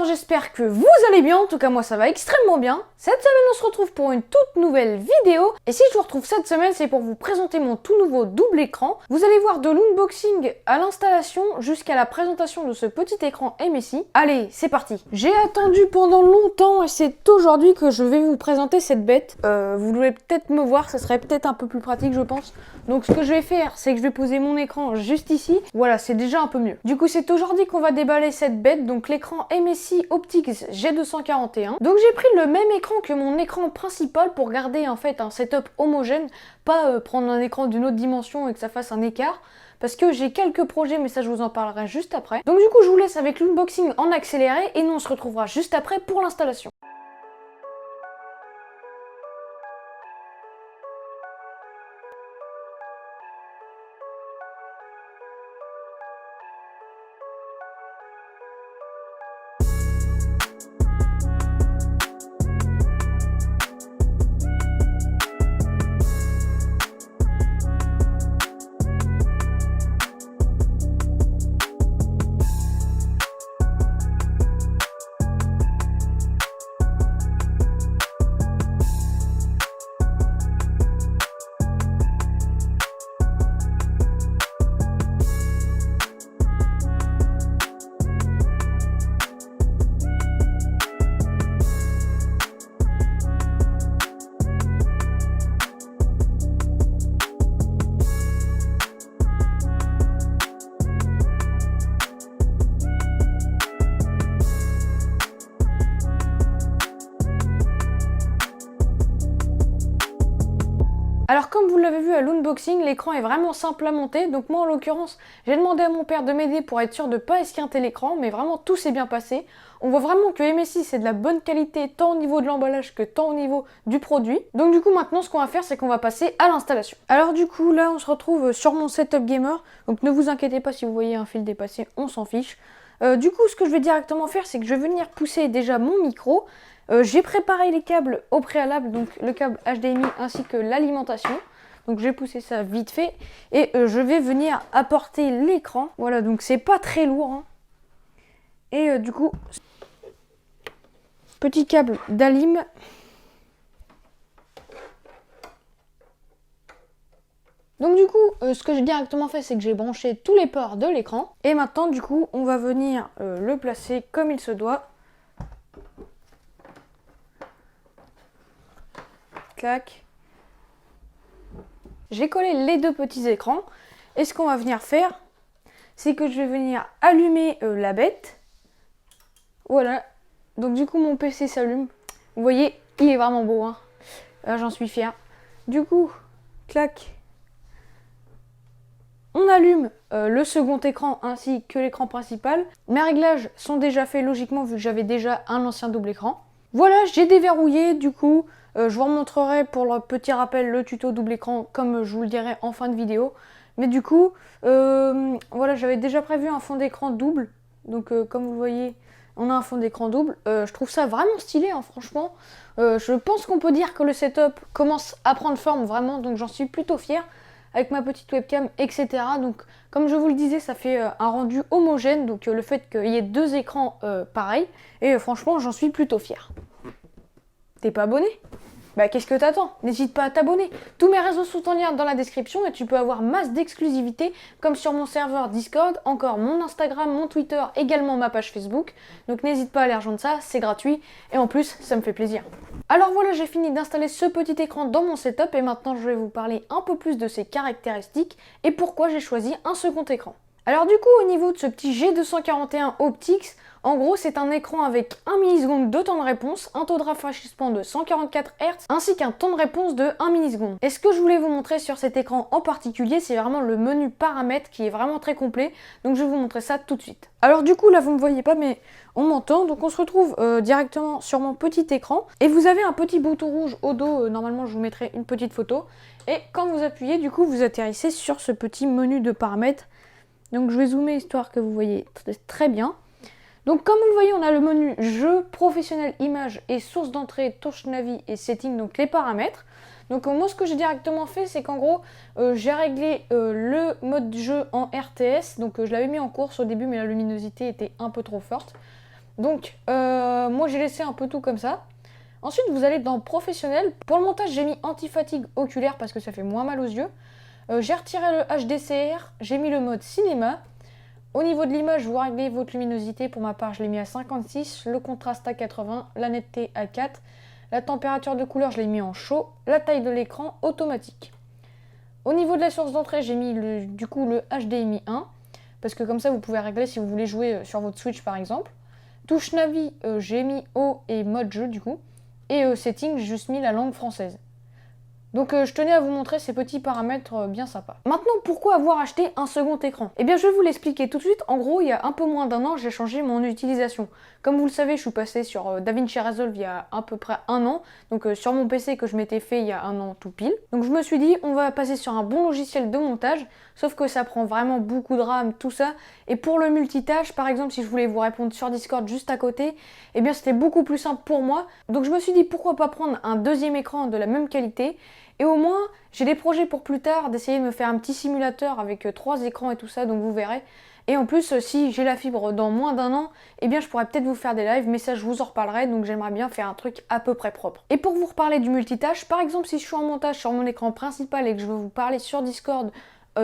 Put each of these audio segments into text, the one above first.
Alors j'espère que vous allez bien, en tout cas moi ça va extrêmement bien. Cette semaine on se retrouve pour une toute nouvelle vidéo. Et si je vous retrouve cette semaine, c'est pour vous présenter mon tout nouveau double écran. Vous allez voir de l'unboxing à l'installation jusqu'à la présentation de ce petit écran MSI. Allez, c'est parti. J'ai attendu pendant longtemps et c'est aujourd'hui que je vais vous présenter cette bête. Vous devez peut-être me voir, ça serait peut-être un peu plus pratique je pense. Donc ce que je vais faire, c'est que je vais poser mon écran juste ici. Voilà, c'est déjà un peu mieux. Du coup c'est aujourd'hui qu'on va déballer cette bête, donc l'écran MSI Optix G241. Donc j'ai pris le même écran que mon écran principal pour garder en fait un setup homogène, pas prendre un écran d'une autre dimension et que ça fasse un écart. Parce que j'ai quelques projets, mais ça je vous en parlerai juste après. Donc du coup je vous laisse avec l'unboxing en accéléré et nous on se retrouvera juste après pour l'installation. Alors comme vous l'avez vu à l'unboxing, l'écran est vraiment simple à monter, donc moi en l'occurrence j'ai demandé à mon père de m'aider pour être sûr de ne pas esquinter l'écran, mais vraiment tout s'est bien passé. On voit vraiment que MSI c'est de la bonne qualité tant au niveau de l'emballage que tant au niveau du produit. Donc du coup maintenant ce qu'on va faire c'est qu'on va passer à l'installation. Alors du coup là on se retrouve sur mon setup gamer, donc ne vous inquiétez pas si vous voyez un fil dépassé, on s'en fiche. Du coup ce que je vais directement faire c'est que je vais venir pousser déjà mon micro. J'ai préparé les câbles au préalable, donc le câble HDMI ainsi que l'alimentation. Donc j'ai poussé ça vite fait et je vais venir apporter l'écran. Voilà, donc c'est pas très lourd. Hein. Et du coup, petit câble d'alim. Donc du coup, ce que j'ai directement fait, c'est que j'ai branché tous les ports de l'écran. Et maintenant, du coup, on va venir le placer comme il se doit. Clac. J'ai collé les deux petits écrans et ce qu'on va venir faire c'est que je vais venir allumer la bête. Voilà, donc du coup mon PC s'allume, vous voyez il est vraiment beau hein. J'en suis fière. Du coup clac, on allume le second écran ainsi que l'écran principal. Mes réglages sont déjà faits logiquement vu que j'avais déjà un ancien double écran. Voilà, j'ai déverrouillé du coup. Je vous remontrerai pour le petit rappel le tuto double écran comme je vous le dirai en fin de vidéo. Mais du coup, voilà, j'avais déjà prévu un fond d'écran double. Donc comme vous le voyez, on a un fond d'écran double. Je trouve ça vraiment stylé, hein, franchement. Je pense qu'on peut dire que le setup commence à prendre forme vraiment. Donc j'en suis plutôt fière avec ma petite webcam, etc. Donc comme je vous le disais, ça fait un rendu homogène. Donc le fait qu'il y ait deux écrans pareils. Et franchement, j'en suis plutôt fière. T'es pas abonné ? Bah qu'est-ce que t'attends? N'hésite pas à t'abonner. Tous mes réseaux sont en lien dans la description et tu peux avoir masse d'exclusivités comme sur mon serveur Discord, encore mon Instagram, mon Twitter, également ma page Facebook. Donc n'hésite pas à aller rejoindre ça, c'est gratuit et en plus ça me fait plaisir. Alors voilà, j'ai fini d'installer ce petit écran dans mon setup et maintenant je vais vous parler un peu plus de ses caractéristiques et pourquoi j'ai choisi un second écran. Alors du coup au niveau de ce petit G241 Optix, en gros c'est un écran avec 1 milliseconde de temps de réponse, un taux de rafraîchissement de 144 Hz ainsi qu'un temps de réponse de 1 milliseconde. Et ce que je voulais vous montrer sur cet écran en particulier, c'est vraiment le menu paramètres qui est vraiment très complet, donc je vais vous montrer ça tout de suite. Alors du coup là vous ne me voyez pas mais on m'entend, donc on se retrouve directement sur mon petit écran et vous avez un petit bouton rouge au dos, normalement je vous mettrai une petite photo et quand vous appuyez du coup vous atterrissez sur ce petit menu de paramètres. Donc je vais zoomer histoire que vous voyez très bien. Donc comme vous le voyez, on a le menu jeu, professionnel, image et source d'entrée, touche navi et setting, donc les paramètres. Donc moi ce que j'ai directement fait c'est qu'en gros j'ai réglé le mode jeu en RTS, donc je l'avais mis en course au début mais la luminosité était un peu trop forte. Donc, moi j'ai laissé un peu tout comme ça. Ensuite, vous allez dans professionnel. Pour le montage, j'ai mis anti-fatigue oculaire parce que ça fait moins mal aux yeux. J'ai retiré le HDCR, j'ai mis le mode cinéma. Au niveau de l'image, vous réglez votre luminosité. Pour ma part, je l'ai mis à 56, le contraste à 80, la netteté à 4, la température de couleur, je l'ai mis en chaud, la taille de l'écran automatique. Au niveau de la source d'entrée, j'ai mis le HDMI 1, parce que comme ça, vous pouvez régler si vous voulez jouer sur votre Switch par exemple. Touche Navi, j'ai mis haut et mode jeu du coup. Et setting, j'ai juste mis la langue française. Donc je tenais à vous montrer ces petits paramètres bien sympas. Maintenant, pourquoi avoir acheté un second écran? Eh bien, je vais vous l'expliquer tout de suite. En gros, il y a un peu moins d'un an, j'ai changé mon utilisation. Comme vous le savez, je suis passée sur DaVinci Resolve il y a à peu près un an. Donc sur mon PC que je m'étais fait il y a un an tout pile. Donc je me suis dit, on va passer sur un bon logiciel de montage. Sauf que ça prend vraiment beaucoup de RAM, tout ça. Et pour le multitâche, par exemple, si je voulais vous répondre sur Discord juste à côté, eh bien c'était beaucoup plus simple pour moi. Donc je me suis dit, pourquoi pas prendre un deuxième écran de la même qualité. Et au moins, j'ai des projets pour plus tard d'essayer de me faire un petit simulateur avec 3 écrans et tout ça, donc vous verrez. Et en plus, si j'ai la fibre dans moins d'un an, eh bien je pourrais peut-être vous faire des lives, mais ça je vous en reparlerai, donc j'aimerais bien faire un truc à peu près propre. Et pour vous reparler du multitâche, par exemple si je suis en montage sur mon écran principal et que je veux vous parler sur Discord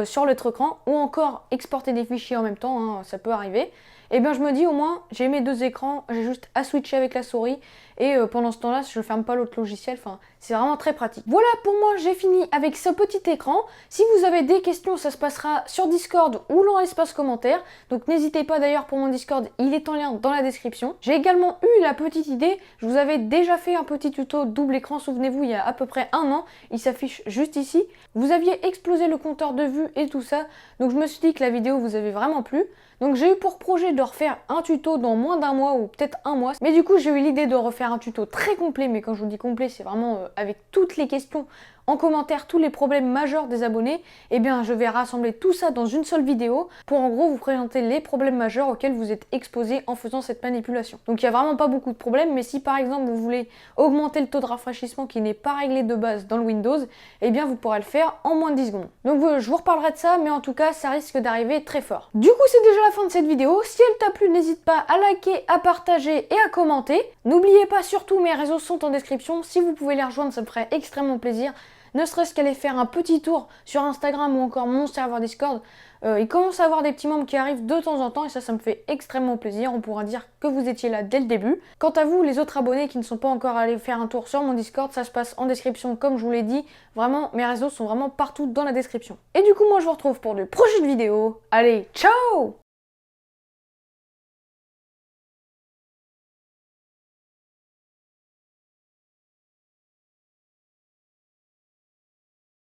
sur l'autre écran, ou encore exporter des fichiers en même temps, hein, ça peut arriver, et bien je me dis au moins j'ai mes 2 écrans, j'ai juste à switcher avec la souris, et pendant ce temps-là, je ne ferme pas l'autre logiciel, enfin c'est vraiment très pratique. Voilà, pour moi j'ai fini avec ce petit écran. Si vous avez des questions, ça se passera sur Discord ou dans l'espace commentaire, donc n'hésitez pas d'ailleurs pour mon Discord, il est en lien dans la description. J'ai également eu la petite idée, je vous avais déjà fait un petit tuto double écran, souvenez-vous, il y a à peu près un an, il s'affiche juste ici. Vous aviez explosé le compteur de vues et tout ça, donc je me suis dit que la vidéo vous avait vraiment plu. Donc j'ai eu pour projet de refaire un tuto dans moins d'un mois ou peut-être un mois. Mais du coup j'ai eu l'idée de refaire un tuto très complet, mais quand je vous dis complet c'est vraiment avec toutes les questions en commentaire, tous les problèmes majeurs des abonnés. Et bien je vais rassembler tout ça dans une seule vidéo pour en gros vous présenter les problèmes majeurs auxquels vous êtes exposés en faisant cette manipulation. Donc il n'y a vraiment pas beaucoup de problèmes, mais si par exemple vous voulez augmenter le taux de rafraîchissement qui n'est pas réglé de base dans le Windows, et bien vous pourrez le faire en moins de 10 secondes. Donc je vous reparlerai de ça, mais en tout cas ça risque d'arriver très fort. Du coup c'est déjà la fin de cette vidéo. Si elle t'a plu, n'hésite pas à liker, à partager et à commenter. N'oubliez pas surtout, mes réseaux sont en description. Si vous pouvez les rejoindre, ça me ferait extrêmement plaisir. Ne serait-ce qu'aller faire un petit tour sur Instagram ou encore mon serveur Discord. Il commence à avoir des petits membres qui arrivent de temps en temps et ça me fait extrêmement plaisir. On pourra dire que vous étiez là dès le début. Quant à vous, les autres abonnés qui ne sont pas encore allés faire un tour sur mon Discord, ça se passe en description comme je vous l'ai dit. Vraiment, mes réseaux sont vraiment partout dans la description. Et du coup, moi je vous retrouve pour de prochaines vidéos. Allez, ciao!